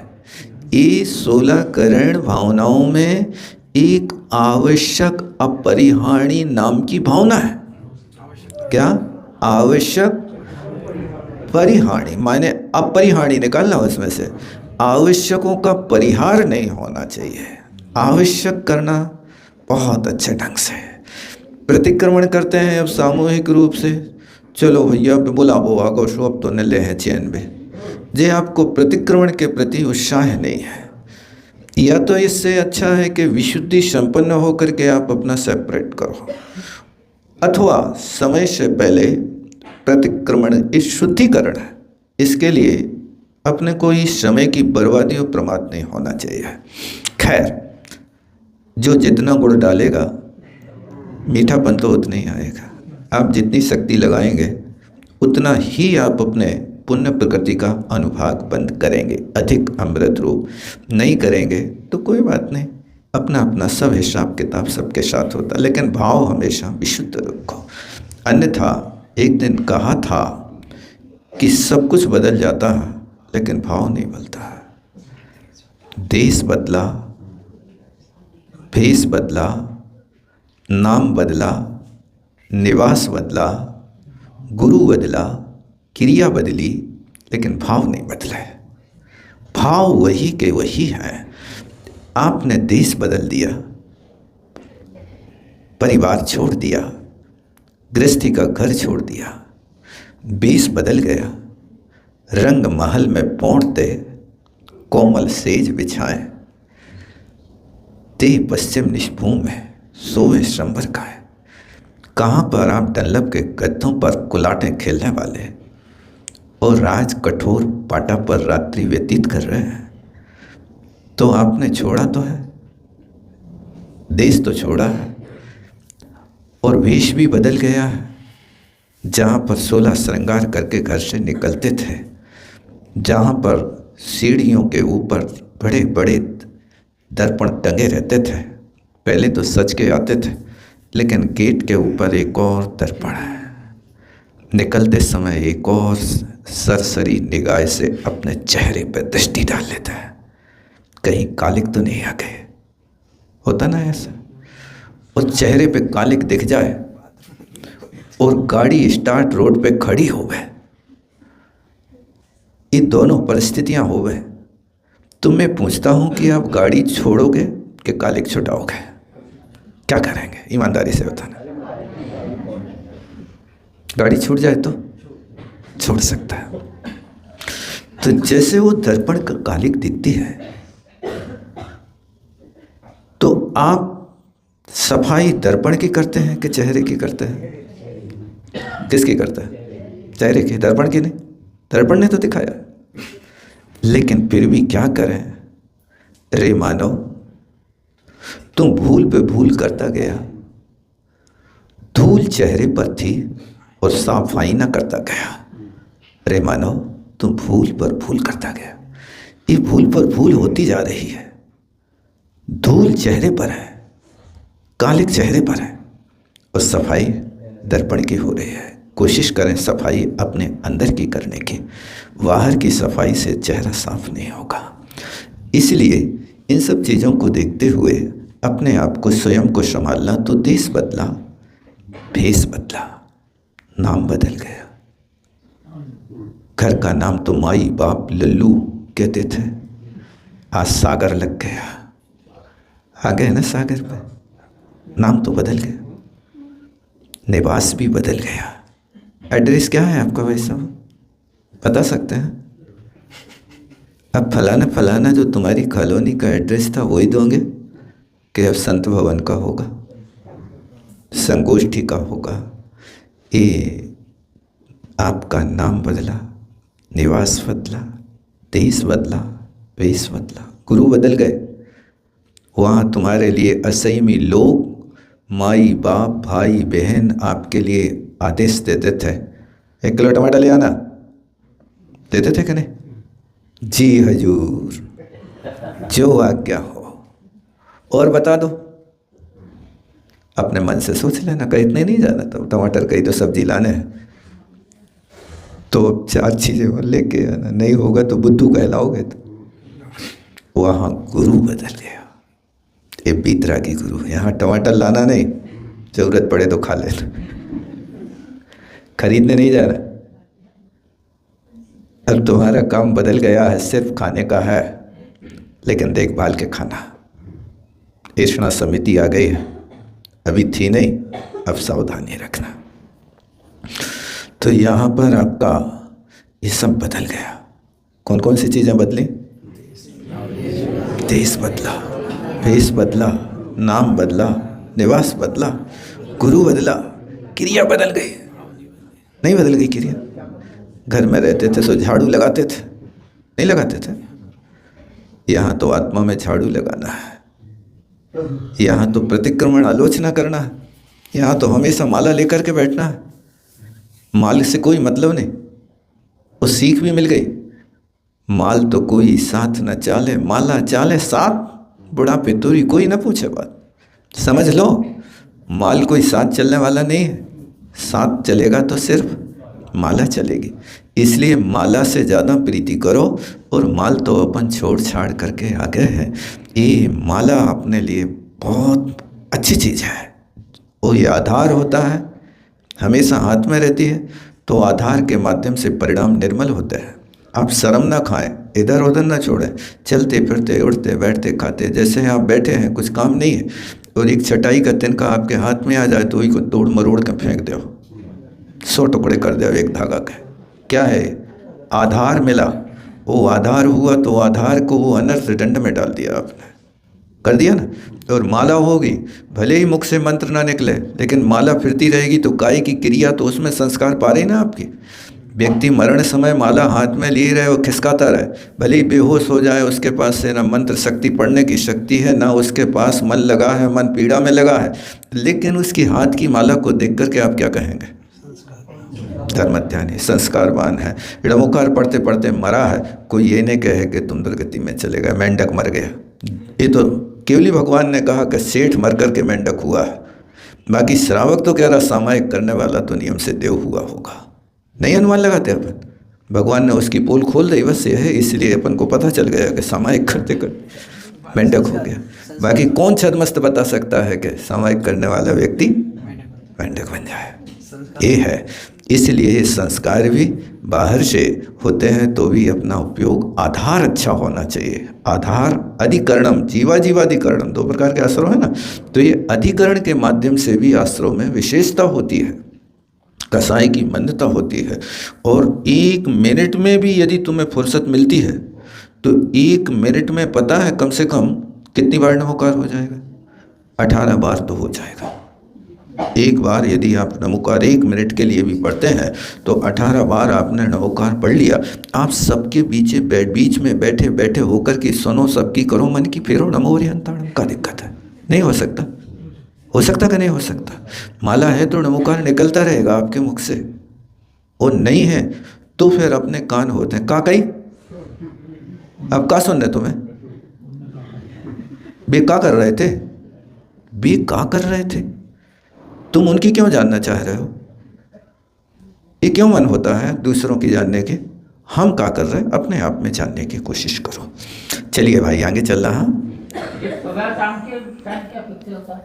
ये 16 करण भावनाओं में एक आवश्यक अपरिहार्य नाम की भावना है। क्या आवश्यक, परिहार्य माने अपरिहार्य निकालना उसमें से, आवश्यकों का परिहार नहीं होना चाहिए। आवश्यक करना बहुत अच्छे ढंग से, प्रतिक्रमण करते हैं अब सामूहिक रूप से, चलो भैया अब बुलावो आगो शो अब तो न ले हैं चैन में, जे आपको प्रतिक्रमण के प्रति उत्साह नहीं है, या तो इससे अच्छा है कि विशुद्धि संपन्न होकर के आप अपना सेपरेट करो, अथवा समय से पहले प्रतिक्रमण इस शुद्धिकरण है, इसके लिए अपने को इस समय की बर्बादी और प्रमाद नहीं होना चाहिए। खैर, जो जितना गुड़ डालेगा मीठापन तो उतना ही आएगा। आप जितनी शक्ति लगाएंगे उतना ही आप अपने पुण्य प्रकृति का अनुभाग बंद करेंगे, अधिक अमृत रूप नहीं करेंगे तो कोई बात नहीं, अपना अपना सब हिसाब किताब सबके साथ होता, लेकिन भाव हमेशा विशुद्ध रखो। अन्यथा एक दिन कहा था कि सब कुछ बदल जाता है लेकिन भाव नहीं बदलता है। देश बदला, भेष बदला, नाम बदला, निवास बदला, गुरु बदला, क्रिया बदली, लेकिन भाव नहीं बदला है। भाव वही के वही है। आपने देश बदल दिया, परिवार छोड़ दिया, गृहस्थी का घर छोड़ दिया, बेस बदल गया, रंग महल में पौंटते कोमल सेज बिछाए, देह पश्चिम निष्भूम में सोए श्रंबर का है। कहाँ पर आप डल्लब के गद्दों पर कुलाटें खेलने वाले और राज कठोर पाटा पर रात्रि व्यतीत कर रहे हैं। तो आपने छोड़ा तो है, देश तो छोड़ा है, और वेश भी बदल गया है। जहाँ पर 16 श्रृंगार करके घर से निकलते थे, जहाँ पर सीढ़ियों के ऊपर बड़े बड़े दर्पण टंगे रहते थे, पहले तो सज के आते थे, लेकिन गेट के ऊपर एक और दर्पण है। निकलते समय एक और सरसरी निगाह से अपने चेहरे पर दृष्टि डाल लेता है, कहीं कालिक तो नहीं आ गए। होता ना ऐसा, और चेहरे पे कालिक दिख जाए और गाड़ी स्टार्ट रोड पे खड़ी हो गए, ये दोनों परिस्थितियां हो गए, तो मैं पूछता हूं कि आप गाड़ी छोड़ोगे कि कालिक छुटाओगे? क्या करेंगे? ईमानदारी से बताना। गाड़ी छूट जाए तो छोड़ सकता है। तो जैसे वो दर्पण का कालिक दिखती है, तो आप सफाई दर्पण की करते हैं कि चेहरे की करते हैं? किसकी करते हैं? चेहरे की, दर्पण की नहीं। दर्पण ने तो दिखाया, लेकिन फिर भी क्या करें रे मानव, तुम भूल पे भूल करता गया। धूल चेहरे पर थी और सफाई ना करता गया। रे मानव, तुम भूल पर भूल करता गया। ये भूल पर भूल होती जा रही है। धूल चेहरे पर है, कालिक चेहरे पर है, और सफाई दर्पण की हो रही है। कोशिश करें सफाई अपने अंदर की करने की। बाहर की सफाई से चेहरा साफ नहीं होगा। इसलिए इन सब चीज़ों को देखते हुए अपने आप को, स्वयं को संभालना। तो देश बदला, भेष बदला, नाम बदल गया। घर का नाम तो माई बाप लल्लू कहते थे, आज सागर लग गया। आ गए ना सागर पे, नाम तो बदल गया, निवास भी बदल गया। एड्रेस क्या है आपका भाई साहब, बता सकते हैं? अब फलाना फलाना जो तुम्हारी कॉलोनी का एड्रेस था वही दोगे कि अब संत भवन का होगा, संगोष्ठी का होगा? ये आपका नाम बदला, निवास बदला, देश बदला, वेश बदला, गुरु बदल गए। वहाँ तुम्हारे लिए असंयमी लोग, माई बाप भाई बहन आपके लिए आदेश देते थे, 1 किलो टमाटर ले आना, देते थे कि नहीं? जी हजूर, जो आज्ञा हो। और बता दो, अपने मन से सोच लेना, कहीं इतने नहीं जाना, तो टमाटर कहीं तो सब्जी लाने हैं, तो 4 चीज़ें और लेके आना, नहीं होगा तो बुद्धू कहलाओगे। तो वहाँ गुरु बदल गया। ये बीतरागी गुरु, यहाँ टमाटर लाना नहीं, जरूरत पड़े तो खा लेना, खरीदने नहीं जा रहा। अब तुम्हारा काम बदल गया है, सिर्फ खाने का है, लेकिन देखभाल के खाना। ऐसा समिति आ गई है, अभी थी नहीं, अब सावधानी रखना। तो यहाँ पर आपका ये सब बदल गया। कौन कौन सी चीज़ें बदली? देश बदला, भेष बदला, नाम बदला, निवास बदला, गुरु बदला, क्रिया बदल गई। नहीं बदल गई क्रिया? घर में रहते थे तो झाड़ू लगाते थे, नहीं लगाते थे? यहाँ तो आत्मा में झाड़ू लगाना है, यहाँ तो प्रतिक्रमण आलोचना करना है, यहाँ तो हमेशा माला लेकर के बैठना है। माल से कोई मतलब नहीं, वो सीख भी मिल गई। माल तो कोई साथ न चाले, माला चाले साथ, बुढ़ापे तोरी कोई ना पूछे बात। समझ लो, माल कोई साथ चलने वाला नहीं है, साथ चलेगा तो सिर्फ माला चलेगी। इसलिए माला से ज़्यादा प्रीति करो, और माल तो अपन छोड़ छाड़ करके आ गए हैं। ये माला अपने लिए बहुत अच्छी चीज़ है। वो ये आधार होता है, हमेशा हाथ में रहती है, तो आधार के माध्यम से परिणाम निर्मल होते हैं। आप शर्म ना खाएं, इधर उधर ना छोड़ें, चलते फिरते उठते बैठते खाते, जैसे आप बैठे हैं कुछ काम नहीं है और एक चटाई का तिनका आपके हाथ में आ जाए तो वही को तोड़ मरोड़ के फेंक दो, 100 टुकड़े कर दो एक धागा के। क्या है? आधार मिला, वो आधार हुआ तो आधार को वो अनर्थ दंड में डाल दिया आपने, कर दिया ना। और माला होगी, भले ही मुख से मंत्र ना निकले, लेकिन माला फिरती रहेगी तो काय की क्रिया तो उसमें संस्कार पा रही ना आपकी। व्यक्ति मरण समय माला हाथ में लिए रहे और खिसकाता रहे, भले ही बेहोश हो जाए, उसके पास से ना मंत्र शक्ति पढ़ने की शक्ति है, ना उसके पास मन लगा है, मन पीड़ा में लगा है, लेकिन उसकी हाथ की माला को देख करके आप क्या कहेंगे? धर्मध्यानी, संस्कारवान है। ऋणमुखार पढ़ते पढ़ते मरा है, कोई ये नहीं कहे कि तुम दुर्गति में चले गए, मेंढक मर गया। ये तो केवली भगवान ने कहा कि सेठ मर करके मेंढक हुआ है, बाकी श्रावक तो कह रहा सामायिक करने वाला तो नियम से देव हुआ होगा। नहीं अनुमान लगाते अपन, भगवान ने उसकी पोल खोल दी, बस ये है, इसलिए अपन को पता चल गया कि सामायिक करते करते मेंढक हो गया। बाकी कौन छदमस्त बता सकता है कि सामायिक करने वाला व्यक्ति मेंढक बन जाए? ये है। इसलिए ये संस्कार भी बाहर से होते हैं तो भी अपना उपयोग, आधार अच्छा होना चाहिए। आधार अधिकरणम, जीवाधिकरणम, 2 प्रकार के आश्रम है ना, तो ये अधिकरण के माध्यम से भी आश्रम में विशेषता होती है, कसाई की मान्यता होती है। और 1 मिनट में भी यदि तुम्हें फुर्सत मिलती है तो 1 मिनट में पता है कम से कम कितनी बार नमोकार हो जाएगा? 18 बार तो हो जाएगा। एक बार यदि आप नमोकार 1 मिनट के लिए भी पढ़ते हैं तो 18 बार आपने नमोकार पढ़ लिया। आप सबके बीच में बैठे बैठे होकर के सुनो, सबकी करो मन की, फेरो नमो हरिहंताणम। का दिक्कत है? नहीं हो सकता। हो सकता कि नहीं हो सकता? माला है तो नमोकार निकलता रहेगा आपके मुख से, और नहीं है तो फिर अपने कान होते हैं। का कही अब का सुन रहे तुम्हें? बे का कर रहे थे? बे का कर रहे थे? तुम उनकी क्यों जानना चाह रहे हो? ये क्यों मन होता है दूसरों की जानने के? हम क्या कर रहे हैं, अपने आप में जानने की कोशिश करो। चलिए भाई आगे चल रहा। सुबह शाम के टाइम क्या फिक्स होता है?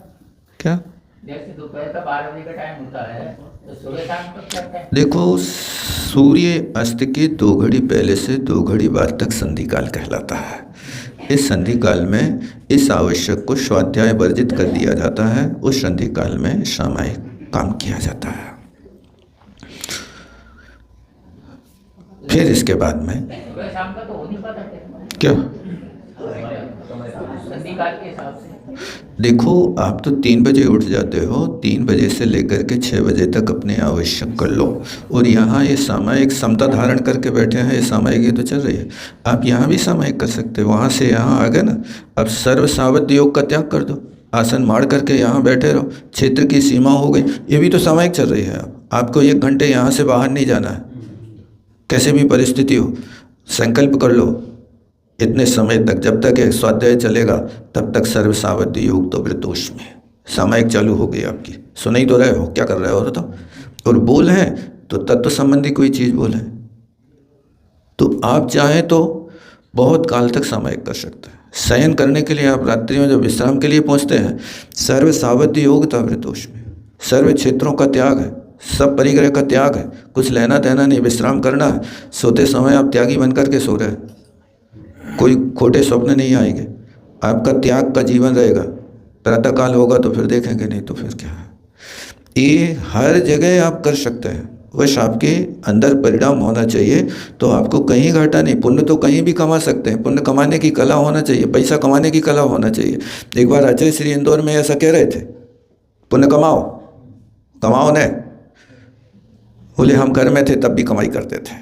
क्या? जैसे दोपहर का 12 बजे का टाइम होता है, तो सुबह शाम का क्या टाइम? देखो, सूर्य अस्त के 2 घड़ी पहले से 2 घड़ी बाद तक संधि काल कहलाता है। इस संधि काल में इस आवश्यक को स्वाध्याय वर्जित कर दिया जाता है। उस संधि काल में सामायिक काम किया जाता है। फिर इसके बाद में सुबह शाम का तो हो नहीं पाता क्या? संधि काल के हिसाब से। देखो, आप तो 3 बजे उठ जाते हो, 3 बजे से लेकर के 6 बजे तक अपने आवश्यक कर लो। और यहाँ ये सामायिक समता धारण करके बैठे हैं, ये सामायिक ये तो चल रही है। आप यहाँ भी सामायिक कर सकते हो, वहाँ से यहाँ आ गए ना। अब सर्व सावध योग का त्याग कर दो, आसन मार करके यहाँ बैठे रहो, क्षेत्र की सीमा हो गई, ये भी तो सामायिक चल रही है। आपको 1 घंटे यहाँ से बाहर नहीं जाना है, कैसे भी परिस्थिति हो। संकल्प कर लो इतने समय तक, जब तक एक स्वाध्याय चलेगा तब तक सर्व सावध योग तो वृतोष में सामायिक चालू हो गई आपकी। सुन ही तो रहे हो, क्या कर रहे हो तो। और बोल है तो तत्व संबंधी कोई चीज़ बोले तो आप चाहें तो बहुत काल तक सामायिक कर सकते हैं। शयन करने के लिए आप रात्रि में जब विश्राम के लिए पहुंचते हैं, सर्व सावध योग था वृतोष में, सर्व क्षेत्रों का त्याग है, सब परिग्रह का त्याग है, कुछ लेना देना नहीं, विश्राम करना है। सोते समय आप त्यागी बन करके सो रहे हैं, कोई खोटे स्वप्न नहीं आएंगे, आपका त्याग का जीवन रहेगा। प्रातःकाल होगा तो फिर देखेंगे, नहीं तो फिर क्या है। ये हर जगह आप कर सकते हैं, बस आपके अंदर परिणाम होना चाहिए तो आपको कहीं घाटा नहीं। पुण्य तो कहीं भी कमा सकते हैं, पुण्य कमाने की कला होना चाहिए, पैसा कमाने की कला होना चाहिए। एक बार आचार्य श्री इंदौर में ऐसा कह रहे थे, पुण्य कमाओ, कमाओ ने। बोले हम घर में थे तब भी कमाई करते थे।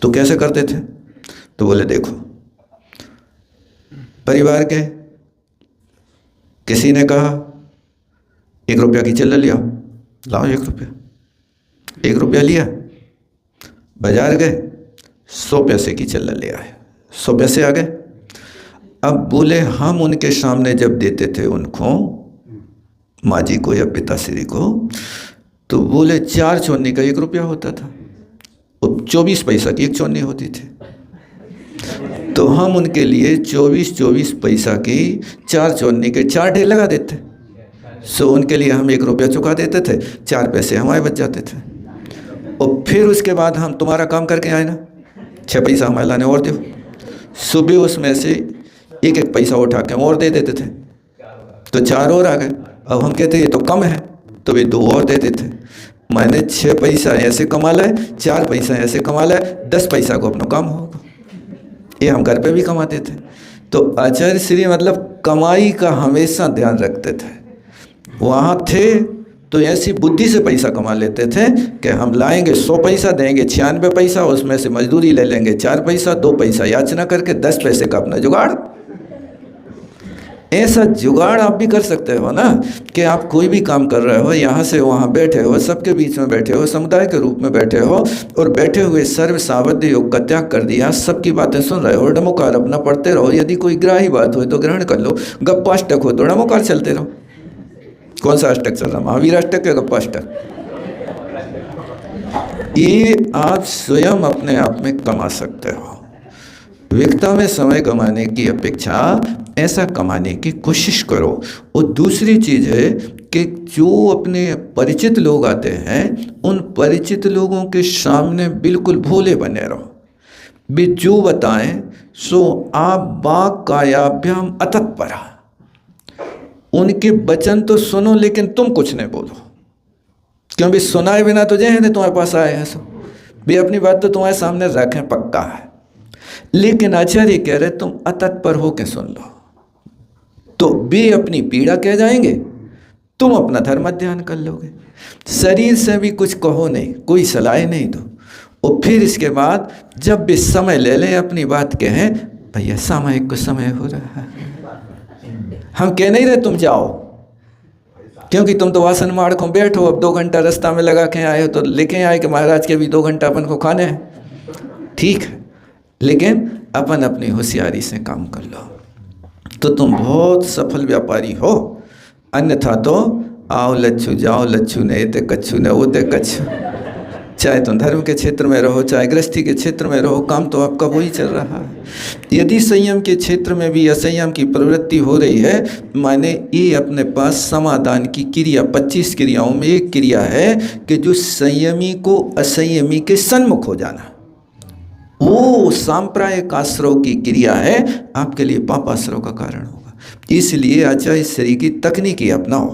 तो कैसे करते थे? तो बोले देखो, परिवार के किसी ने कहा 1 रुपया की चिल्ला लिया, लाओ 1 रुपया, 1 रुपया लिया, बाजार गए 100 पैसे की चिल्ला ले आए, 100 पैसे आ गए। अब बोले हम उनके सामने जब देते थे उनको, माँ जी को या पिताश्री को, तो बोले 4 चौनी का 1 रुपया होता था, और 24 पैसा की 1 चौनी होती थी। तो हम उनके लिए 24 पैसा की 4 चौनी के 4 ढेर लगा देते। सो उनके लिए हम 1 रुपया चुका देते थे, 4 पैसे हमारे बच जाते थे। और फिर उसके बाद हम तुम्हारा काम करके आए ना, 6 पैसा हमारे लाने और दो। सुबह उसमें से 1 पैसा उठा के और दे देते थे, तो 4 और आ गए। अब हम कहते ये तो कम है, तो वे 2 और देते थे। मैंने 6 पैसा ऐसे कमा लाए, 4 पैसा ऐसे कमा लाए, 10 पैसा को अपना काम होगा। ये हम घर पे भी कमाते थे। तो आचार्य श्री मतलब कमाई का हमेशा ध्यान रखते थे। वहाँ थे तो ऐसी बुद्धि से पैसा कमा लेते थे कि हम लाएंगे 100 पैसा, देंगे 96 पैसा, उसमें से मजदूरी ले लेंगे 4 पैसा, 2 पैसा याचना करके 10 पैसे का अपना जुगाड़। ऐसा जुगाड़ आप भी कर सकते हो ना, कि आप कोई भी काम कर रहे हो, यहाँ से वहाँ बैठे हो, सबके बीच में बैठे हो, समुदाय के रूप में बैठे हो, और बैठे हुए सर्व सावध्य योग का त्याग कर दिया, सबकी बातें सुन रहे हो, डमोकार अपना पढ़ते रहो। यदि कोई ग्राही बात हो तो ग्रहण कर लो, गप्पाष्टक हो तो डमोकार चलते रहो। कौन सा अष्टक चल रहा, महावीर अष्टक या गप्पाष्टक? ये आप स्वयं अपने आप में कमा सकते हो। विकता में समय कमाने की अपेक्षा ऐसा कमाने की कोशिश करो। और दूसरी चीज़ है कि जो अपने परिचित लोग आते हैं, उन परिचित लोगों के सामने बिल्कुल भोले बने रहो। वे जो बताएं सो आप बाक कायाभ्याम अतत्परा, उनके वचन तो सुनो लेकिन तुम कुछ नहीं बोलो, क्योंकि सुनाए बिना तो जय हिंद तुम्हारे पास आए हैं। सो वे अपनी बात तो तुम्हारे सामने रखें, पक्का है, लेकिन आचार्य कह रहे तुम अतत्पर हो के सुन लो। तो वे अपनी पीड़ा कह जाएंगे, तुम अपना धर्म ध्यान कर लोगे। शरीर से भी कुछ कहो नहीं, कोई सलाह नहीं दो। और फिर इसके बाद जब भी समय ले लें, अपनी बात कहें, भैया सामयिक को समय हो रहा है, हम कह नहीं रहे तुम जाओ, क्योंकि तुम तो वासन माड़ को बैठो। अब 2 घंटा रास्ता में लगा के आए हो तो लेके आए कि महाराज के भी 2 घंटा अपन को खाने हैं, ठीक है, लेकिन अपन अपनी होशियारी से काम कर लो तो तुम बहुत सफल व्यापारी हो। अन्यथा तो आओ लच्छू जाओ लच्छू, नहीं ते कच्छू न वो ते कच्छ। चाहे तुम धर्म के क्षेत्र में रहो, चाहे गृहस्थी के क्षेत्र में रहो, काम तो आपका वही चल रहा है। यदि संयम के क्षेत्र में भी असंयम की प्रवृत्ति हो रही है, माने ये अपने पास समाधान की क्रिया 25 क्रियाओं में एक क्रिया है कि जो संयमी को असंयमी के सन्मुख हो जाना, वो सांप्रायिक आश्रव की क्रिया है, आपके लिए पापाश्रव का कारण होगा। इसलिए आचार्य श्री की तकनीकी अपनाओ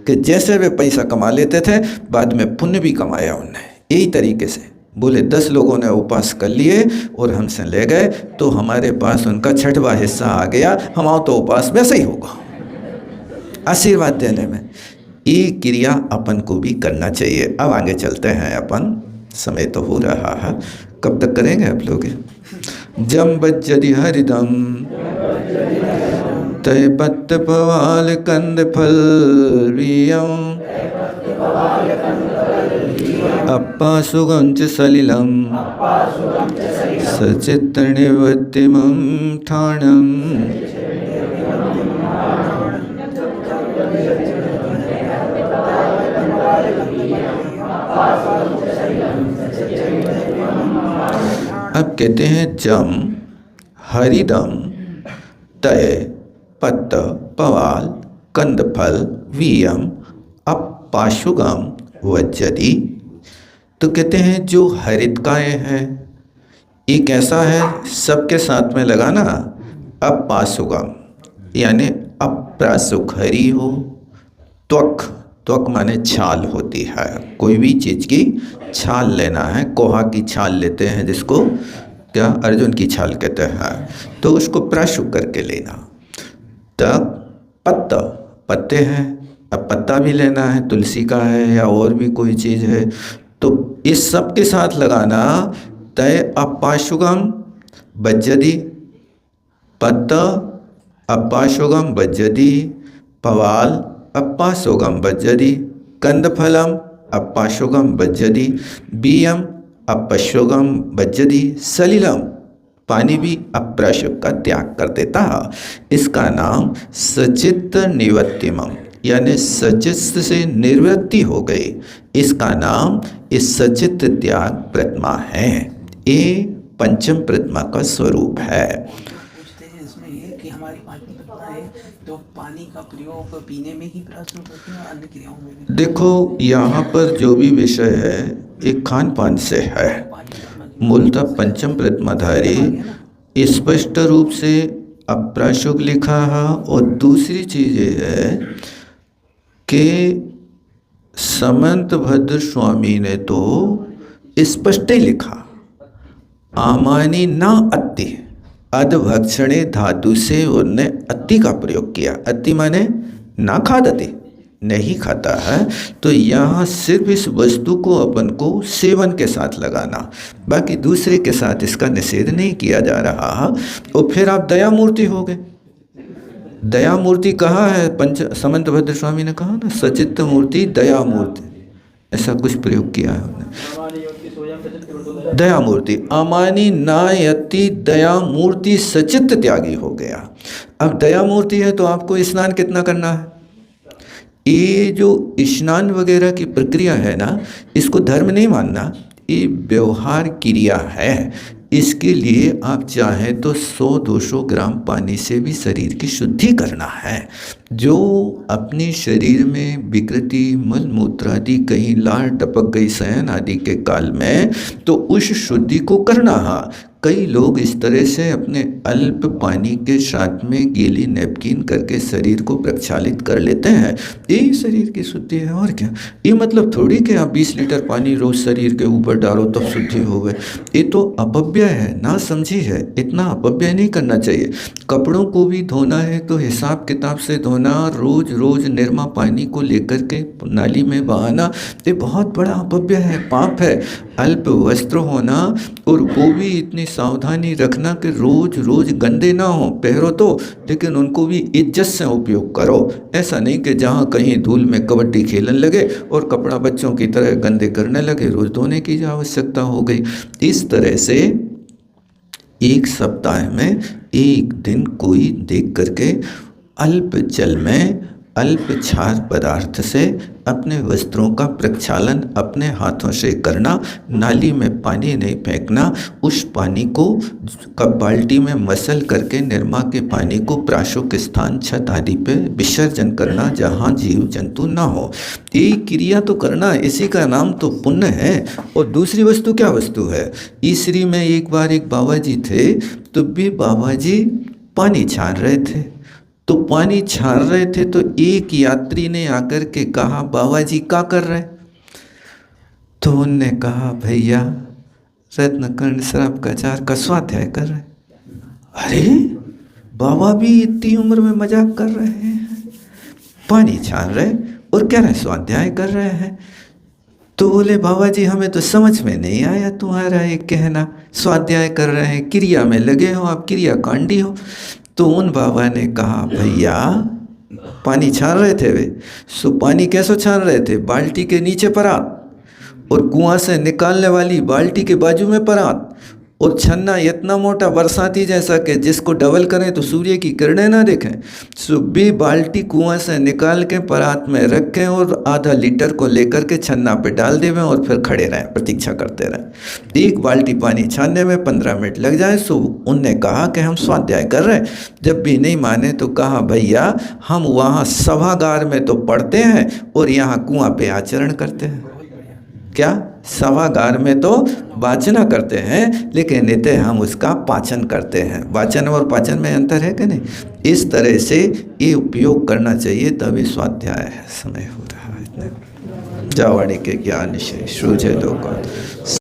कि जैसे वे पैसा कमा लेते थे, बाद में पुण्य भी कमाया उनने। यही तरीके से बोले 10 लोगों ने उपास कर लिए और हमसे ले गए, तो हमारे पास उनका 6वां हिस्सा आ गया। हमारा तो उपास वैसे ही होगा, आशीर्वाद देने में। ये क्रिया अपन को भी करना चाहिए। अब आगे चलते हैं अपन, समय तो हो रहा है, कब तक करेंगे आप लोग? जम बज्जरि हरिदम तय पत्त पवाल कंद फल वियम अप्पा सुगंच सलिलम सचित्त निवृत्तिमं ठाणम। अब कहते हैं जम हरिदम तय पत्त पवाल कंदफल वीयम अपाशुगम वज्जति। तो कहते हैं जो हरितकाय है, एक ऐसा है सबके साथ में लगाना, अपाशुगम यानी अप्रासुक हरी हो। त्वक, त्वक माने छाल होती है, कोई भी चीज़ की छाल लेना है। कोहा की छाल लेते हैं जिसको क्या अर्जुन की छाल कहते हैं, तो उसको प्राशुक करके लेना। तब पत्ता, पत्ते हैं, अब पत्ता भी लेना है, तुलसी का है या और भी कोई चीज़ है, तो इस सब के साथ लगाना। तय अपाशुगम बज्जति, पत्ता अपाशुगम बज्जति, पवाल अपाशुगम बज्जति, कंदफलम अपाशुगम बज्जति, बीयम अपशुगम बज्जति, सलिलम पानी भी अप्राशुक का त्याग कर देता है। इसका नाम सचित्त निवृत्तिमम, यानी सचित से निर्वृत्ति हो गई। इसका नाम इस सचित त्याग प्रतिमा है। ये पंचम प्रतिमा का स्वरूप है। पूछते हैं इसमें ये कि हमारी पांचवी प्रतिमा है तो पानी का प्रयोग पीने में ही प्रस्तुत होते हैं, अन्य क्रियाओं में भी? देखो, यहाँ पर जो भी विषय है एक खान पान से है। मूलतः पंचम प्रतिमाधारी स्पष्ट रूप से अप्राशुक लिखा है। और दूसरी चीज़ ये है कि समंत भद्र स्वामी ने तो स्पष्ट ही लिखा, आमानी ना अति, अधभक्षणे धातु से उनने अति का प्रयोग किया। अति माने ना खादते, नहीं खाता है। तो यहाँ सिर्फ इस वस्तु को अपन को सेवन के साथ लगाना, बाकी दूसरे के साथ इसका निषेध नहीं किया जा रहा। और फिर आप दया मूर्ति हो गए। दया मूर्ति कहा है, समंत भद्र स्वामी ने कहा ना, सचित्त मूर्ति दया मूर्ति, ऐसा कुछ प्रयोग किया है उन्होंने। दया मूर्ति, अमानी नायति दया मूर्ति सचित्त त्यागी हो गया। अब दया मूर्ति है तो आपको स्नान कितना करना है? ये जो स्नान वगैरह की प्रक्रिया है ना, इसको धर्म नहीं मानना, ये व्यवहार क्रिया है। इसके लिए आप चाहें तो 100-200 ग्राम पानी से भी शरीर की शुद्धि करना है। जो अपने शरीर में विकृति, मल मूत्र आदि, कहीं लार टपक गई शयन आदि के काल में, तो उस शुद्धि को करना है। कई लोग इस तरह से अपने अल्प पानी के साथ में गीली नैपकिन करके शरीर को प्रक्षालित कर लेते हैं। यही शरीर की शुद्धि है, और क्या। ये मतलब थोड़ी कि आप 20 लीटर पानी रोज शरीर के ऊपर डालो तब शुद्धि हो गए। ये तो अपव्यय है, ना समझी है। इतना अपव्यय नहीं करना चाहिए। कपड़ों को भी धोना है तो हिसाब किताब से धोना, रोज रोज निर्मा पानी को लेकर के नाली में बहाना, ये बहुत बड़ा अपव्यय है, पाप है। अल्प वस्त्र होना, और वो भी इतनी सावधानी रखना कि रोज रोज गंदे ना हो। पहरो तो, लेकिन उनको भी इज्जत से उपयोग करो। ऐसा नहीं कि जहाँ कहीं धूल में कबड्डी खेलने लगे और कपड़ा बच्चों की तरह गंदे करने लगे, रोज धोने की आवश्यकता हो गई। इस तरह से एक सप्ताह में एक दिन कोई देख करके अल्प जल में अल्प क्षार पदार्थ से अपने वस्त्रों का प्रक्षालन अपने हाथों से करना, नाली में पानी नहीं फेंकना, उस पानी को कप बाल्टी में मसल करके निर्मा के पानी को प्राशुक स्थान, छत आदि पे विसर्जन करना जहाँ जीव जंतु ना हो। ये क्रिया तो करना, इसी का नाम तो पुण्य है। और दूसरी वस्तु क्या वस्तु है? ईसरी में एक बार एक बाबा जी थे, तो भी बाबा जी पानी छान रहे थे। तो पानी छान रहे थे तो एक यात्री ने आकर के कहा, बाबा जी क्या कर रहे? तो उनने कहा, भैया रत्नकर्ण शराब का चार का स्वाध्याय कर रहे। अरे बाबा भी इतनी उम्र में मजाक कर रहे हैं, पानी छान रहे और कह रहे स्वाध्याय कर रहे हैं। तो बोले, बाबा जी हमें तो समझ में नहीं आया तुम्हारा ये कहना, स्वाध्याय कर रहे हैं, क्रिया में लगे हो आप, क्रिया कांडी हो। तो उन बाबा ने कहा, भैया पानी छान रहे थे वे, सो पानी कैसे छान रहे थे? बाल्टी के नीचे परात और कुआं से निकालने वाली बाल्टी के बाजू में परात, और छन्ना इतना मोटा बरसाती जैसा कि जिसको डबल करें तो सूर्य की किरणें ना दिखें। सो भी बाल्टी कुआं से निकाल के परात में रखें और आधा लीटर को लेकर के छन्ना पे डाल देवें और फिर खड़े रहें, प्रतीक्षा करते रहें। एक बाल्टी पानी छानने में 15 मिनट लग जाए। सो उनने कहा कि हम स्वाध्याय कर रहे हैं। जब भी नहीं माने तो कहा, भैया हम वहाँ सभागार में तो पढ़ते हैं और यहाँ कुआं पे आचरण करते हैं। क्या सभागार में तो वाचना करते हैं, लेकिन नित्य हम उसका पाचन करते हैं। वाचन और पाचन में अंतर है कि नहीं? इस तरह से ये उपयोग करना चाहिए, तभी स्वाध्याय है। समय हो रहा है, जावाणी के ज्ञान से सूझे लोग।